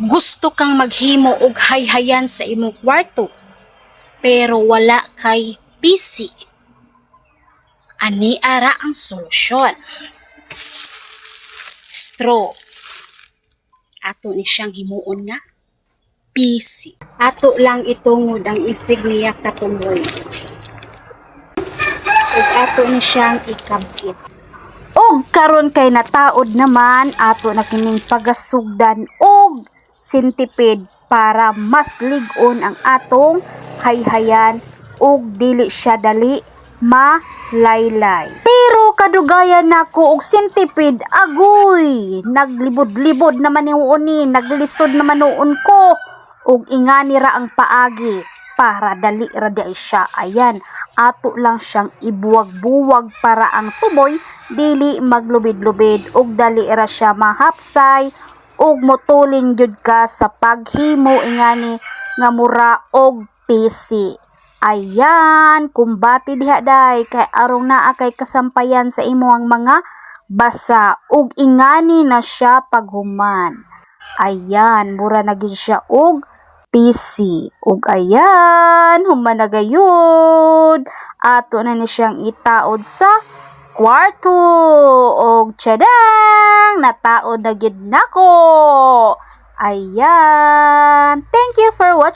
Gusto kang maghimo og hayhayan sa imong kwarto pero wala kay PC. Ani ara ang solusyon. Straw. Ato ni siyang himuon nga PC. Ato lang itungod ang isig niya katumoy. Ug ato ni siyang ikabit. Og karon kay nataod naman ato na kining pagasugdan og centipede para mas lig-on ang atong hayhayan og dili siya dali malaylay. Pero kadugayan nako og centipede agoy, naglibod-libod naman niuon ni, naglisod naman noon ko og ingani ra ang paagi para dali ra di siya. Ayan, ato lang siyang ibuwag-buwag para ang tuboy dili maglubid-lubid og dali ra siya mahapsay og motuling jud ka sa paghimo ingani nga mura og PC. Ayan, kumbati diha day kay arong naa kay kasampayan sa imong mga basa ug ingani na siya paghuman. Ayan, mura na gid siya og PC. Ug ayan, human na gayud. Ato na ni siyang itaod sa kwarto. Og tsadang, nataod na gid nako. Ayan. Thank you for watching.